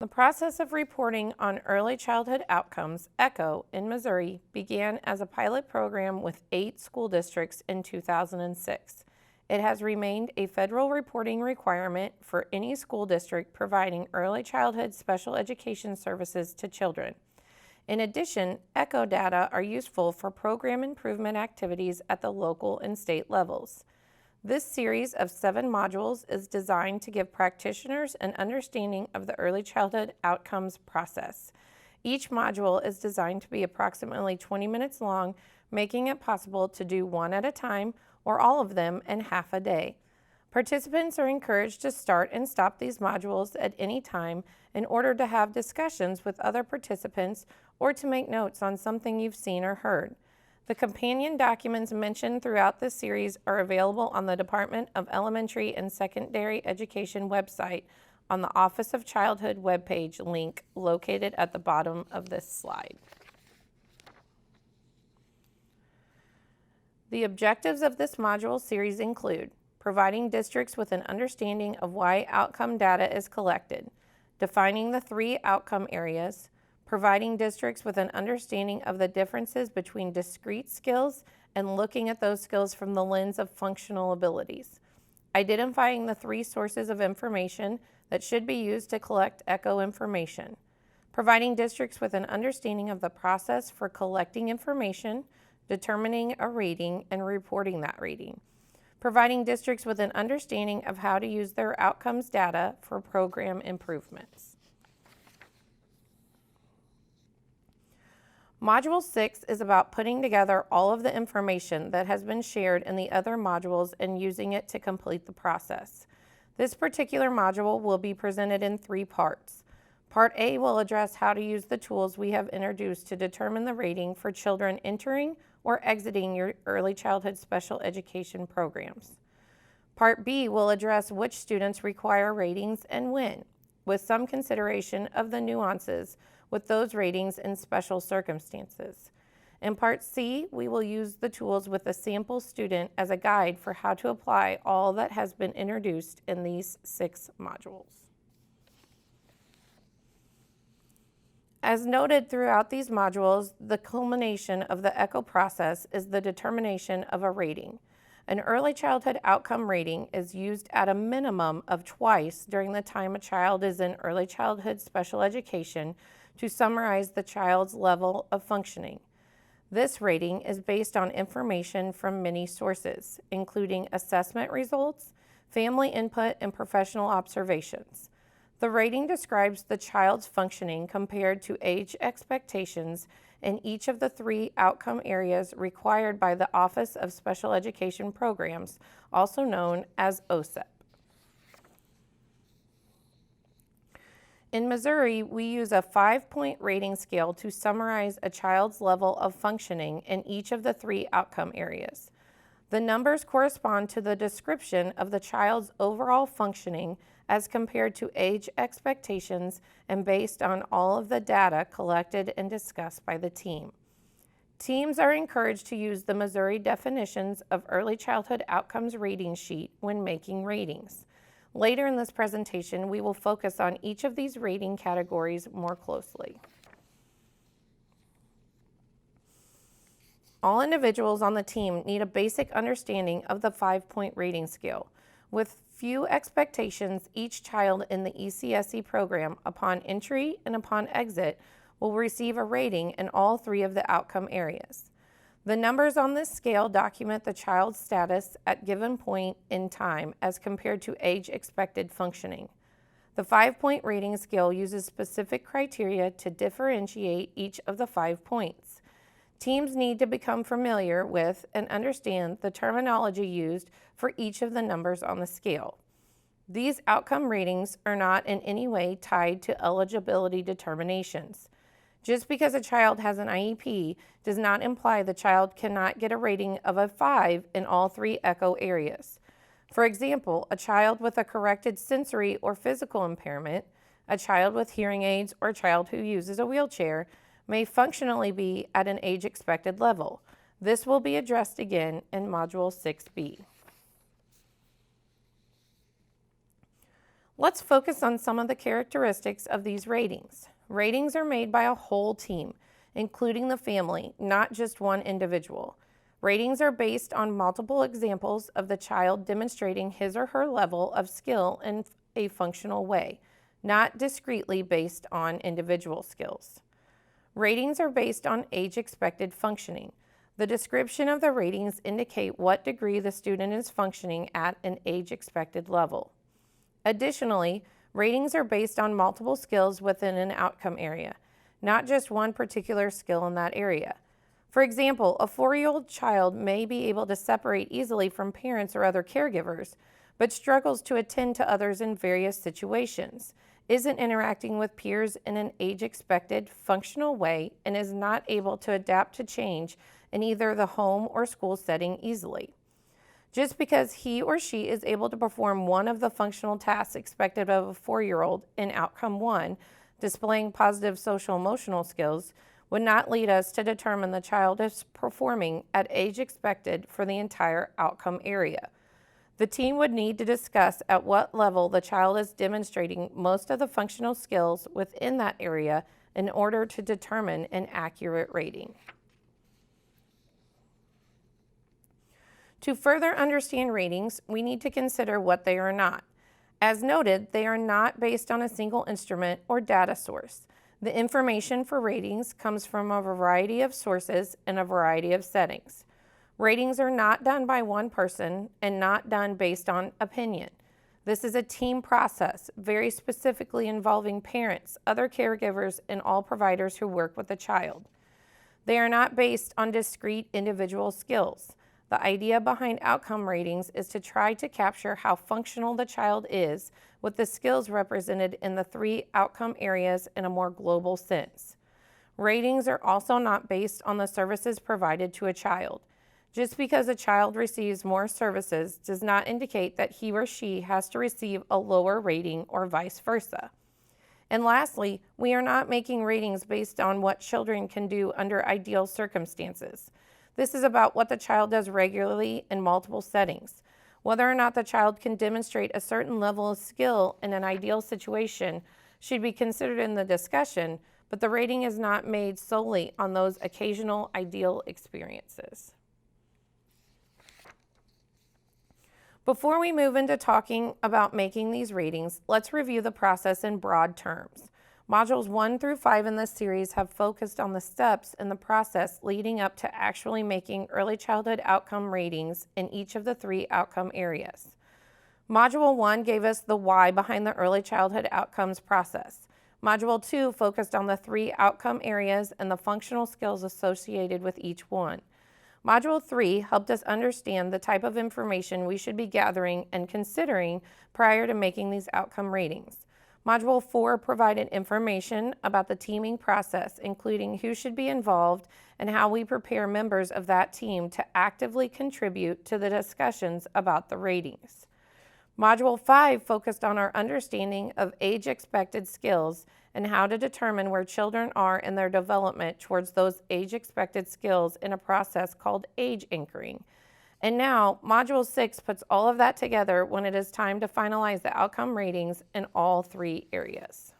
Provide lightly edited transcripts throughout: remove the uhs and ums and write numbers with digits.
The process of reporting on early childhood outcomes, ECHO, in Missouri began as a pilot program with 8 school districts in 2006. It has remained a federal reporting requirement for any school district providing early childhood special education services to children. In addition, ECHO data are useful for program improvement activities at the local and state levels. This series of 7 modules is designed to give practitioners an understanding of the early childhood outcomes process. Each module is designed to be approximately 20 minutes long, making it possible to do one at a time or all of them in half a day. Participants are encouraged to start and stop these modules at any time in order to have discussions with other participants or to make notes on something you've seen or heard. The companion documents mentioned throughout this series are available on the Department of Elementary and Secondary Education website on the Office of Childhood webpage link located at the bottom of this slide. The objectives of this module series include providing districts with an understanding of why outcome data is collected, defining the 3 outcome areas, providing districts with an understanding of the differences between discrete skills and looking at those skills from the lens of functional abilities, identifying the 3 sources of information that should be used to collect ECHO information, providing districts with an understanding of the process for collecting information, determining a rating, and reporting that rating, providing districts with an understanding of how to use their outcomes data for program improvements. Module 6 is about putting together all of the information that has been shared in the other modules and using it to complete the process. This particular module will be presented in 3 parts. Part A will address how to use the tools we have introduced to determine the rating for children entering or exiting your early childhood special education programs. Part B will address which students require ratings and when, with some consideration of the nuances with those ratings in special circumstances. In Part C, we will use the tools with a sample student as a guide for how to apply all that has been introduced in these 6 modules. As noted throughout these modules, the culmination of the ECHO process is the determination of a rating. An early childhood outcome rating is used at a minimum of twice during the time a child is in early childhood special education to summarize the child's level of functioning. This rating is based on information from many sources, including assessment results, family input, and professional observations. The rating describes the child's functioning compared to age expectations in each of the 3 outcome areas required by the Office of Special Education Programs, also known as OSEP. In Missouri, we use a 5-point rating scale to summarize a child's level of functioning in each of the 3 outcome areas. The numbers correspond to the description of the child's overall functioning as compared to age expectations and based on all of the data collected and discussed by the team. Teams are encouraged to use the Missouri definitions of early childhood outcomes rating sheet when making ratings. Later in this presentation, we will focus on each of these rating categories more closely. All individuals on the team need a basic understanding of the 5-point rating scale. With few expectations, each child in the ECSE program upon entry and upon exit will receive a rating in all 3 of the outcome areas. The numbers on this scale document the child's status at given point in time as compared to age expected functioning. The 5-point rating scale uses specific criteria to differentiate each of the 5 points. Teams need to become familiar with and understand the terminology used for each of the numbers on the scale. These outcome ratings are not in any way tied to eligibility determinations. Just because a child has an IEP does not imply the child cannot get a rating of a 5 in all 3 ECHO areas. For example, a child with a corrected sensory or physical impairment, a child with hearing aids, or a child who uses a wheelchair may functionally be at an age expected level. This will be addressed again in Module 6B. Let's focus on some of the characteristics of these ratings. Ratings are made by a whole team, including the family, not just one individual. Ratings are based on multiple examples of the child demonstrating his or her level of skill in a functional way, not discretely based on individual skills. Ratings are based on age expected functioning. The description of the ratings indicate what degree the student is functioning at an age expected level. Additionally, ratings are based on multiple skills within an outcome area, not just one particular skill in that area. For example, a 4-year-old child may be able to separate easily from parents or other caregivers, but struggles to attend to others in various situations, isn't interacting with peers in an age-expected, functional way, and is not able to adapt to change in either the home or school setting easily. Just because he or she is able to perform one of the functional tasks expected of a 4-year-old in Outcome 1, displaying positive social-emotional skills, would not lead us to determine the child is performing at age expected for the entire outcome area. The team would need to discuss at what level the child is demonstrating most of the functional skills within that area in order to determine an accurate rating. To further understand ratings, we need to consider what they are not. As noted, they are not based on a single instrument or data source. The information for ratings comes from a variety of sources in a variety of settings. Ratings are not done by one person and not done based on opinion. This is a team process, very specifically involving parents, other caregivers, and all providers who work with the child. They are not based on discrete individual skills. The idea behind outcome ratings is to try to capture how functional the child is with the skills represented in the 3 outcome areas in a more global sense. Ratings are also not based on the services provided to a child. Just because a child receives more services does not indicate that he or she has to receive a lower rating or vice versa. And lastly, we are not making ratings based on what children can do under ideal circumstances. This is about what the child does regularly in multiple settings. Whether or not the child can demonstrate a certain level of skill in an ideal situation should be considered in the discussion, but the rating is not made solely on those occasional ideal experiences. Before we move into talking about making these ratings, let's review the process in broad terms. Modules 1 through 5 in this series have focused on the steps in the process leading up to actually making early childhood outcome ratings in each of the 3 outcome areas. Module 1 gave us the why behind the early childhood outcomes process. Module 2 focused on the 3 outcome areas and the functional skills associated with each one. Module 3 helped us understand the type of information we should be gathering and considering prior to making these outcome ratings. Module 4 provided information about the teaming process, including who should be involved and how we prepare members of that team to actively contribute to the discussions about the ratings. Module 5 focused on our understanding of age-expected skills and how to determine where children are in their development towards those age-expected skills in a process called age anchoring. And now, Module 6 puts all of that together when it is time to finalize the outcome ratings in all 3 areas.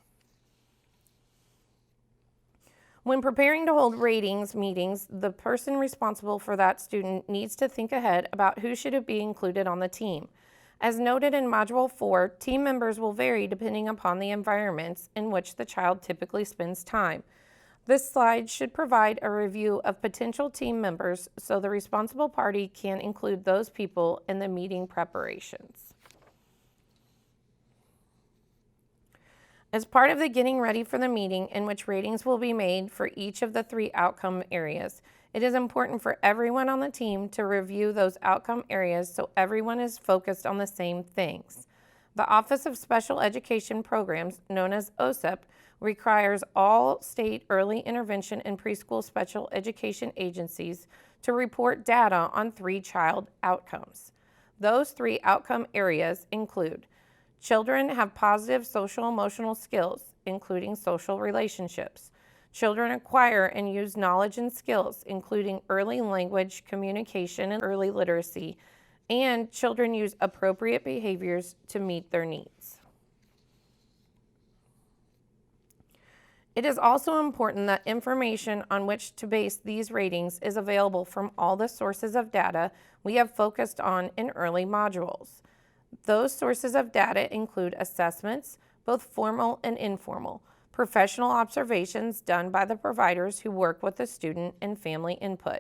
When preparing to hold ratings meetings, the person responsible for that student needs to think ahead about who should be included on the team. As noted in Module 4, team members will vary depending upon the environments in which the child typically spends time. This slide should provide a review of potential team members so the responsible party can include those people in the meeting preparations. As part of the getting ready for the meeting in which ratings will be made for each of the 3 outcome areas, it is important for everyone on the team to review those outcome areas so everyone is focused on the same things. The Office of Special Education Programs, known as OSEP, requires all state early intervention and preschool special education agencies to report data on 3 child outcomes. Those 3 outcome areas include children have positive social emotional skills, including social relationships. Children acquire and use knowledge and skills, including early language, communication, and early literacy, and children use appropriate behaviors to meet their needs. It is also important that information on which to base these ratings is available from all the sources of data we have focused on in early modules. Those sources of data include assessments, both formal and informal, professional observations done by the providers who work with the student, and family input.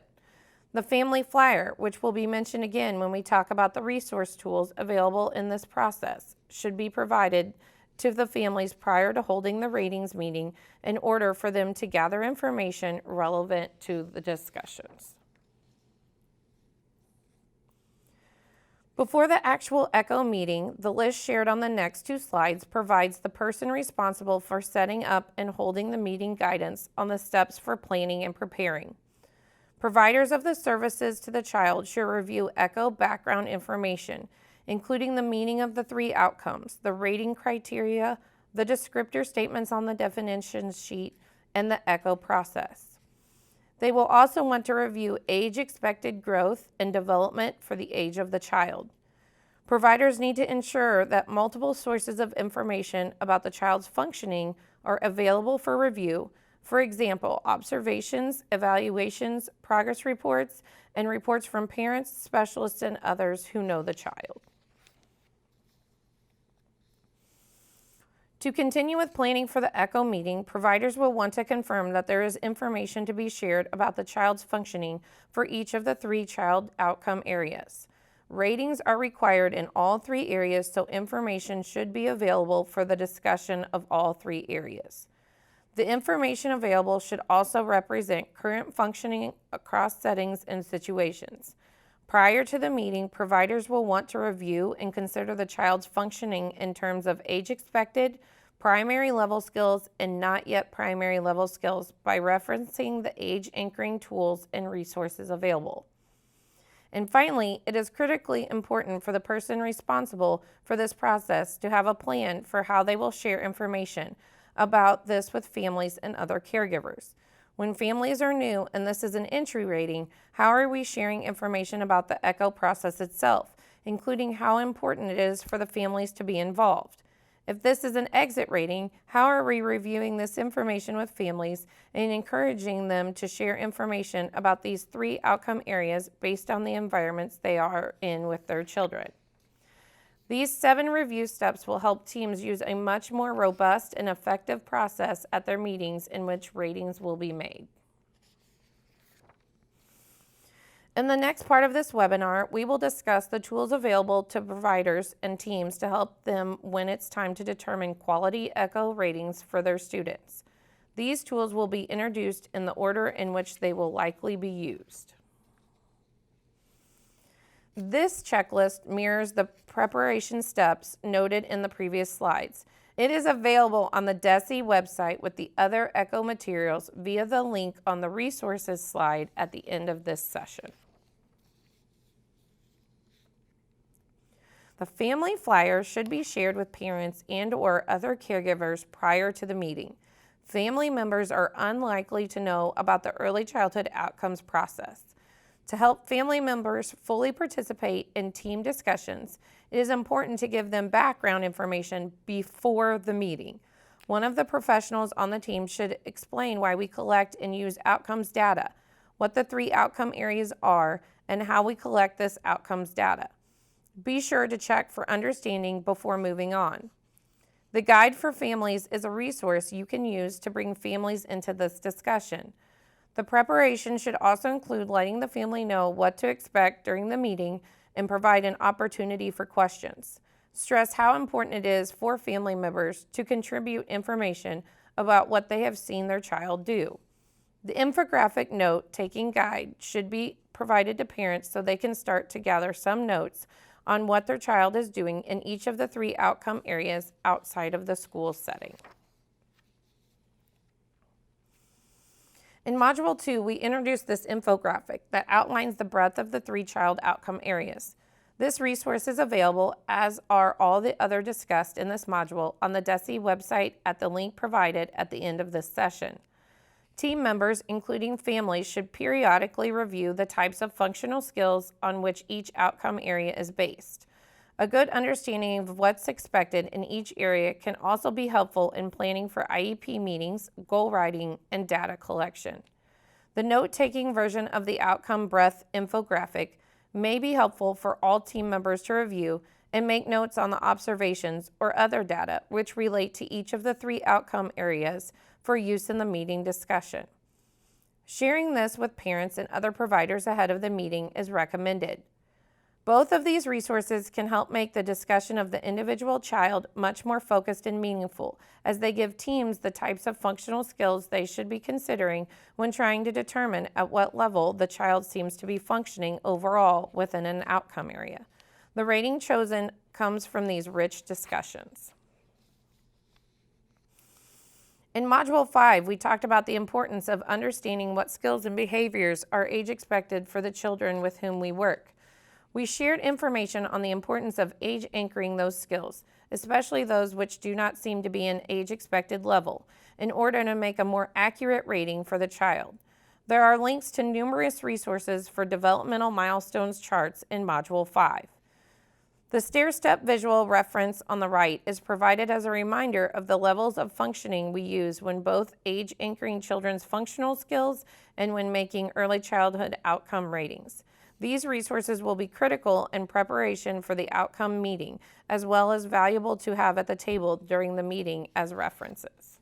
The family flyer, which will be mentioned again when we talk about the resource tools available in this process, should be provided to the families prior to holding the ratings meeting in order for them to gather information relevant to the discussions. Before the actual ECHO meeting, the list shared on the next two slides provides the person responsible for setting up and holding the meeting guidance on the steps for planning and preparing. Providers of the services to the child should review ECHO background information, including the meaning of the three outcomes, the rating criteria, the descriptor statements on the definition sheet, and the ECHO process. They will also want to review age expected growth and development for the age of the child. Providers need to ensure that multiple sources of information about the child's functioning are available for review. For example, observations, evaluations, progress reports, and reports from parents, specialists, and others who know the child. To continue with planning for the ECHO meeting, providers will want to confirm that there is information to be shared about the child's functioning for each of the three child outcome areas. Ratings are required in all three areas, so information should be available for the discussion of all three areas. The information available should also represent current functioning across settings and situations. Prior to the meeting, providers will want to review and consider the child's functioning in terms of age expected, primary level skills, and not yet primary level skills by referencing the age anchoring tools and resources available. And finally, it is critically important for the person responsible for this process to have a plan for how they will share information about this with families and other caregivers. When families are new and this is an entry rating, how are we sharing information about the ECHO process itself, including how important it is for the families to be involved? If this is an exit rating, how are we reviewing this information with families and encouraging them to share information about these three outcome areas based on the environments they are in with their children? These 7 review steps will help teams use a much more robust and effective process at their meetings in which ratings will be made. In the next part of this webinar, we will discuss the tools available to providers and teams to help them when it's time to determine quality ECHO ratings for their students. These tools will be introduced in the order in which they will likely be used. This checklist mirrors the preparation steps noted in the previous slides. It is available on the DESE website with the other ECHO materials via the link on the resources slide at the end of this session. The family flyer should be shared with parents and/or other caregivers prior to the meeting. Family members are unlikely to know about the early childhood outcomes process. To help family members fully participate in team discussions, it is important to give them background information before the meeting. One of the professionals on the team should explain why we collect and use outcomes data, what the 3 outcome areas are, and how we collect this outcomes data. Be sure to check for understanding before moving on. The Guide for Families is a resource you can use to bring families into this discussion. The preparation should also include letting the family know what to expect during the meeting and provide an opportunity for questions. Stress how important it is for family members to contribute information about what they have seen their child do. The infographic note-taking guide should be provided to parents so they can start to gather some notes on what their child is doing in each of the 3 outcome areas outside of the school setting. In Module 2, we introduced this infographic that outlines the breadth of the 3 child outcome areas. This resource is available, as are all the other discussed in this module, on the DESE website at the link provided at the end of this session. Team members, including families, should periodically review the types of functional skills on which each outcome area is based. A good understanding of what's expected in each area can also be helpful in planning for IEP meetings, goal writing, and data collection. The note-taking version of the outcome breadth infographic may be helpful for all team members to review and make notes on the observations or other data which relate to each of the 3 outcome areas for use in the meeting discussion. Sharing this with parents and other providers ahead of the meeting is recommended. Both of these resources can help make the discussion of the individual child much more focused and meaningful, as they give teams the types of functional skills they should be considering when trying to determine at what level the child seems to be functioning overall within an outcome area. The rating chosen comes from these rich discussions. In Module 5, we talked about the importance of understanding what skills and behaviors are age expected for the children with whom we work. We shared information on the importance of age anchoring those skills, especially those which do not seem to be an age expected level, in order to make a more accurate rating for the child. There are links to numerous resources for developmental milestones charts in Module 5. The stair-step visual reference on the right is provided as a reminder of the levels of functioning we use when both age anchoring children's functional skills and when making early childhood outcome ratings. These resources will be critical in preparation for the outcome meeting, as well as valuable to have at the table during the meeting as references.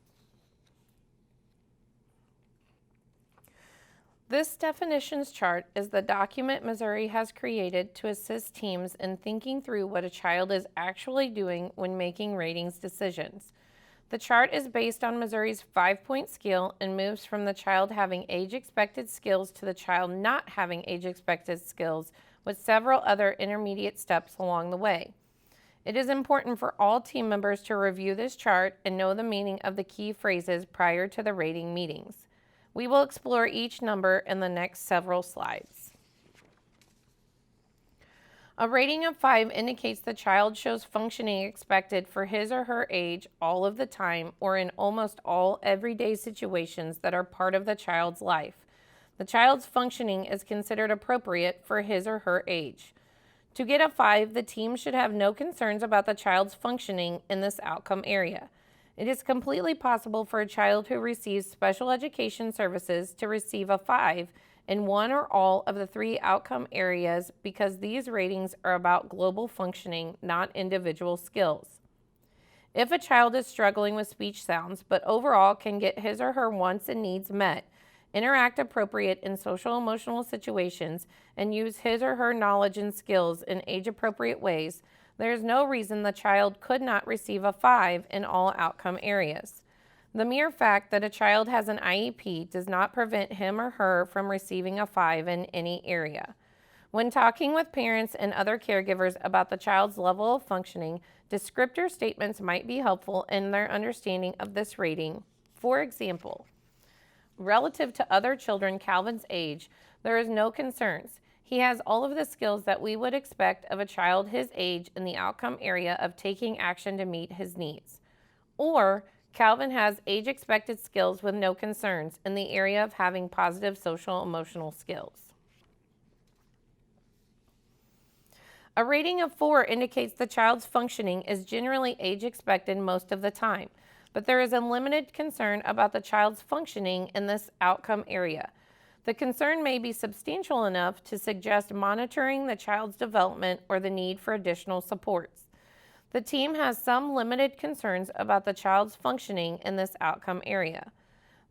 This definitions chart is the document Missouri has created to assist teams in thinking through what a child is actually doing when making ratings decisions. The chart is based on Missouri's 5-point scale and moves from the child having age-expected skills to the child not having age-expected skills, with several other intermediate steps along the way. It is important for all team members to review this chart and know the meaning of the key phrases prior to the rating meetings. We will explore each number in the next several slides. A rating of 5 indicates the child shows functioning expected for his or her age all of the time or in almost all everyday situations that are part of the child's life. The child's functioning is considered appropriate for his or her age. To get a 5, the team should have no concerns about the child's functioning in this outcome area. It is completely possible for a child who receives special education services to receive a 5 in one or all of the 3 outcome areas because these ratings are about global functioning, not individual skills. If a child is struggling with speech sounds but overall can get his or her wants and needs met, interact appropriate in social emotional situations, and use his or her knowledge and skills in age-appropriate ways, there is no reason the child could not receive a 5 in all outcome areas. The mere fact that a child has an IEP does not prevent him or her from receiving a 5 in any area. When talking with parents and other caregivers about the child's level of functioning, descriptor statements might be helpful in their understanding of this rating. For example, relative to other children Calvin's age, there is no concerns. He has all of the skills that we would expect of a child his age in the outcome area of taking action to meet his needs. Or, Calvin has age-expected skills with no concerns in the area of having positive social-emotional skills. A rating of 4 indicates the child's functioning is generally age-expected most of the time, but there is a limited concern about the child's functioning in this outcome area. The concern may be substantial enough to suggest monitoring the child's development or the need for additional supports. The team has some limited concerns about the child's functioning in this outcome area.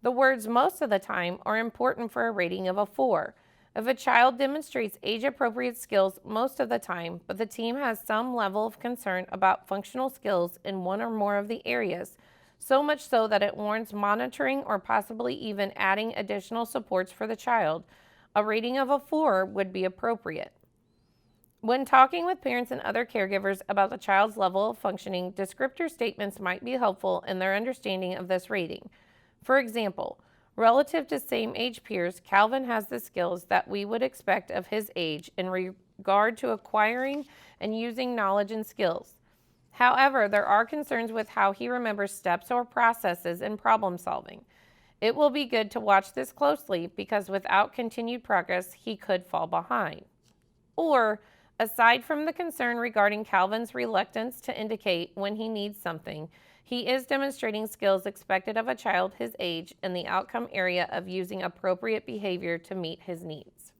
The words most of the time are important for a rating of a 4. If a child demonstrates age-appropriate skills most of the time, but the team has some level of concern about functional skills in one or more of the areas, so much so that it warrants monitoring or possibly even adding additional supports for the child, a rating of a 4 would be appropriate. When talking with parents and other caregivers about the child's level of functioning, descriptor statements might be helpful in their understanding of this rating. For example, relative to same age peers, Calvin has the skills that we would expect of his age in regard to acquiring and using knowledge and skills. However, there are concerns with how he remembers steps or processes in problem solving. It will be good to watch this closely because without continued progress, he could fall behind. Or, Aside from the concern regarding Calvin's reluctance to indicate when he needs something, he is demonstrating skills expected of a child his age in the outcome area of using appropriate behavior to meet his needs.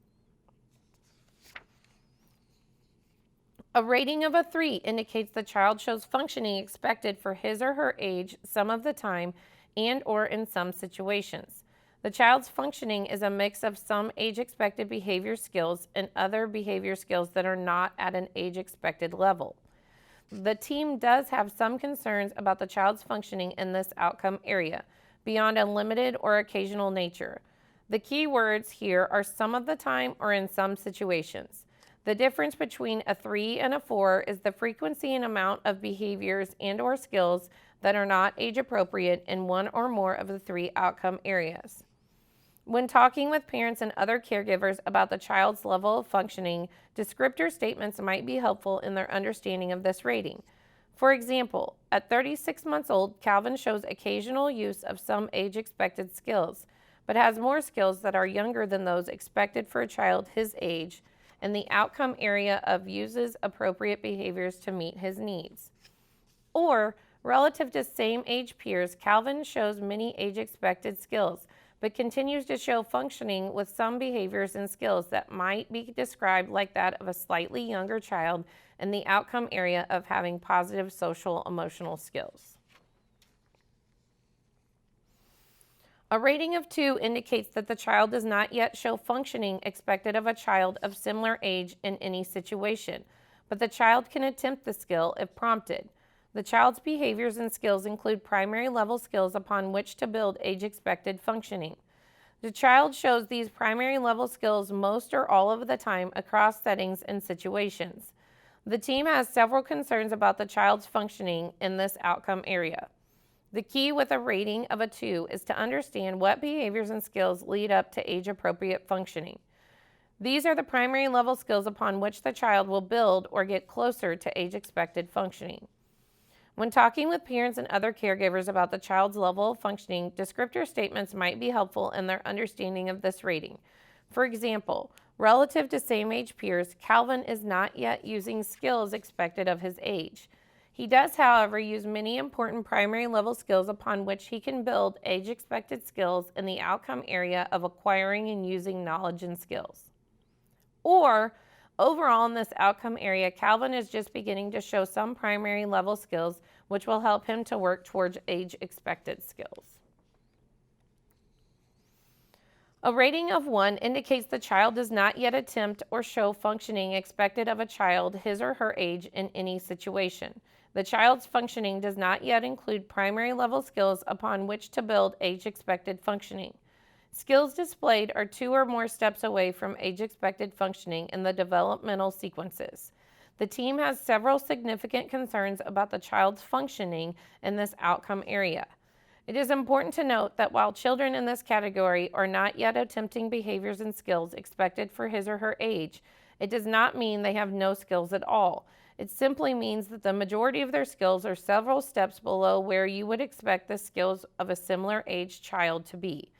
A rating of a 3 indicates the child shows functioning expected for his or her age some of the time and/or in some situations. The child's functioning is a mix of some age-expected behavior skills and other behavior skills that are not at an age-expected level. The team does have some concerns about the child's functioning in this outcome area, beyond a limited or occasional nature. The key words here are some of the time or in some situations. The difference between a 3 and a 4 is the frequency and amount of behaviors and/or skills that are not age-appropriate in one or more of the 3 outcome areas. When talking with parents and other caregivers about the child's level of functioning, descriptor statements might be helpful in their understanding of this rating. For example, at 36 months old, Calvin shows occasional use of some age-expected skills, but has more skills that are younger than those expected for a child his age, and the outcome area of uses appropriate behaviors to meet his needs. Or, relative to same age peers, Calvin shows many age-expected skills, but continues to show functioning with some behaviors and skills that might be described like that of a slightly younger child in the outcome area of having positive social emotional skills. A rating of 2 indicates that the child does not yet show functioning expected of a child of similar age in any situation, but the child can attempt the skill if prompted. The child's behaviors and skills include primary level skills upon which to build age-expected functioning. The child shows these primary level skills most or all of the time across settings and situations. The team has several concerns about the child's functioning in this outcome area. The key with a rating of a 2 is to understand what behaviors and skills lead up to age-appropriate functioning. These are the primary level skills upon which the child will build or get closer to age-expected functioning. When talking with parents and other caregivers about the child's level of functioning, descriptor statements might be helpful in their understanding of this rating. For example, relative to same age peers, Calvin is not yet using skills expected of his age. He does, however, use many important primary level skills upon which he can build age-expected skills in the outcome area of acquiring and using knowledge and skills. Or, overall in this outcome area, Calvin is just beginning to show some primary level skills which will help him to work towards age-expected skills. A rating of 1 indicates the child does not yet attempt or show functioning expected of a child his or her age in any situation. The child's functioning does not yet include primary level skills upon which to build age-expected functioning. Skills displayed are 2 or more steps away from age-expected functioning in the developmental sequences. The team has several significant concerns about the child's functioning in this outcome area. It is important to note that while children in this category are not yet attempting behaviors and skills expected for his or her age, it does not mean they have no skills at all. It simply means that the majority of their skills are several steps below where you would expect the skills of a similar age child to be.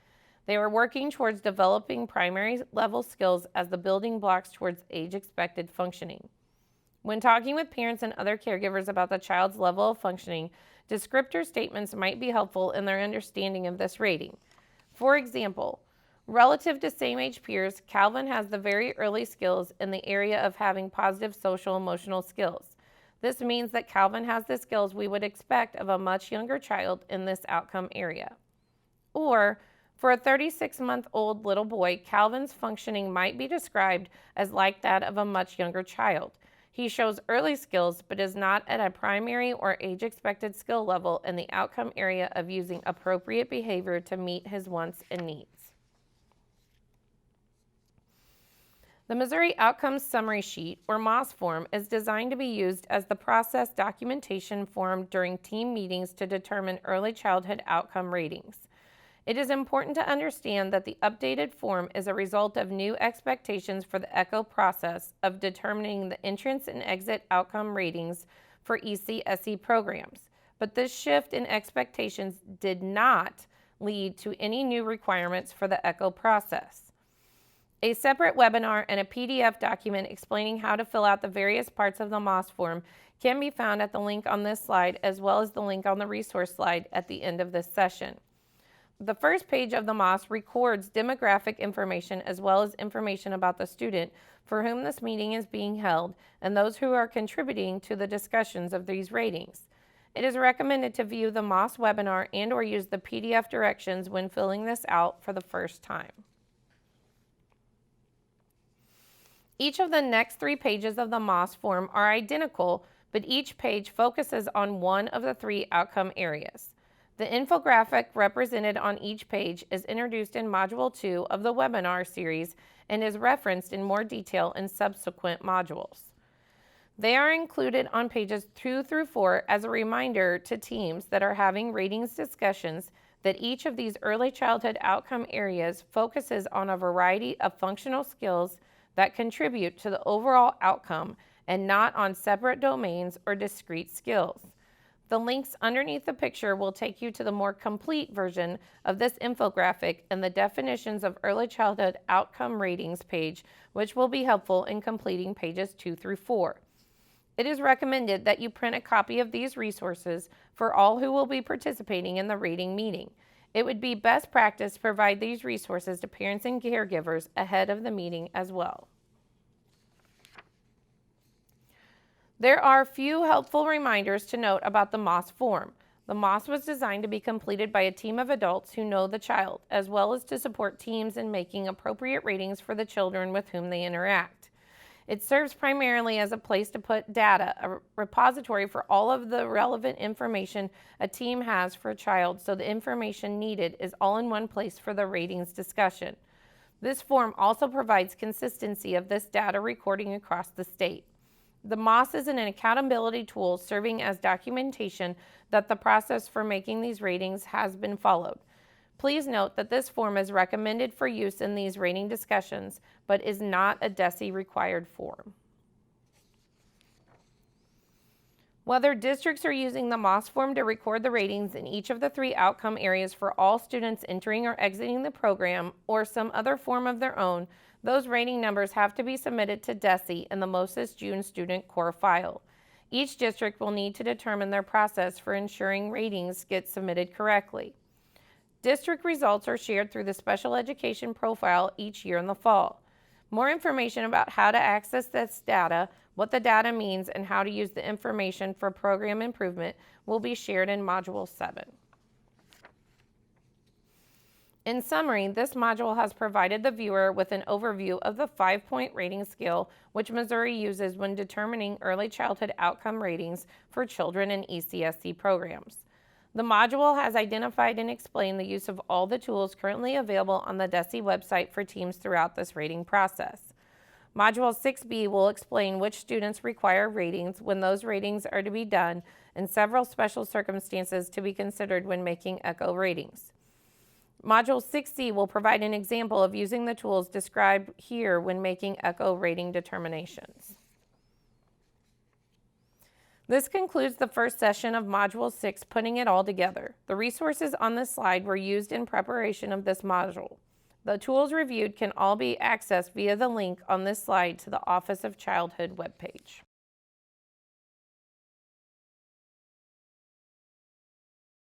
They are working towards developing primary level skills as the building blocks towards age-expected functioning. When talking with parents and other caregivers about the child's level of functioning, descriptor statements might be helpful in their understanding of this rating. For example, relative to same age peers, Calvin has the very early skills in the area of having positive social emotional skills. This means that Calvin has the skills we would expect of a much younger child in this outcome area. Or, for a 36-month-old little boy, Calvin's functioning might be described as like that of a much younger child. He shows early skills, but is not at a primary or age-expected skill level in the outcome area of using appropriate behavior to meet his wants and needs. The Missouri Outcomes Summary Sheet, or MOS form, is designed to be used as the process documentation form during team meetings to determine early childhood outcome ratings. It is important to understand that the updated form is a result of new expectations for the ECHO process of determining the entrance and exit outcome ratings for ECSE programs, but this shift in expectations did not lead to any new requirements for the ECHO process. A separate webinar and a PDF document explaining how to fill out the various parts of the MOS form can be found at the link on this slide, as well as the link on the resource slide at the end of this session. The first page of the MOS records demographic information as well as information about the student for whom this meeting is being held and those who are contributing to the discussions of these ratings. It is recommended to view the MOS webinar and/or use the PDF directions when filling this out for the first time. Each of the next 3 pages of the MOS form are identical, but each page focuses on one of the 3 outcome areas. The infographic represented on each page is introduced in Module 2 of the webinar series and is referenced in more detail in subsequent modules. They are included on pages 2 through 4 as a reminder to teams that are having ratings discussions that each of these early childhood outcome areas focuses on a variety of functional skills that contribute to the overall outcome and not on separate domains or discrete skills. The links underneath the picture will take you to the more complete version of this infographic and the definitions of early childhood outcome ratings page, which will be helpful in completing pages 2 through 4. It is recommended that you print a copy of these resources for all who will be participating in the rating meeting. It would be best practice to provide these resources to parents and caregivers ahead of the meeting as well. There are a few helpful reminders to note about the MOS form. The MOS was designed to be completed by a team of adults who know the child, as well as to support teams in making appropriate ratings for the children with whom they interact. It serves primarily as a place to put data, a repository for all of the relevant information a team has for a child, so the information needed is all in one place for the ratings discussion. This form also provides consistency of this data recording across the state. The MOS is an accountability tool serving as documentation that the process for making these ratings has been followed. Please note that this form is recommended for use in these rating discussions, but is not a DESE required form. Whether districts are using the MOS form to record the ratings in each of the 3 outcome areas for all students entering or exiting the program, or some other form of their own, those rating numbers have to be submitted to DESE in the Moses June Student Core file. Each district will need to determine their process for ensuring ratings get submitted correctly. District results are shared through the Special Education Profile each year in the fall. More information about how to access this data, what the data means, and how to use the information for program improvement will be shared in Module 7. In summary, this module has provided the viewer with an overview of the 5-point rating scale which Missouri uses when determining early childhood outcome ratings for children in ECSC programs. The module has identified and explained the use of all the tools currently available on the DESE website for teams throughout this rating process. Module 6B will explain which students require ratings, when those ratings are to be done, and several special circumstances to be considered when making ECHO ratings. Module 6C will provide an example of using the tools described here when making ECHO rating determinations. This concludes the first session of Module 6, putting it all together. The resources on this slide were used in preparation of this module. The tools reviewed can all be accessed via the link on this slide to the Office of Childhood webpage.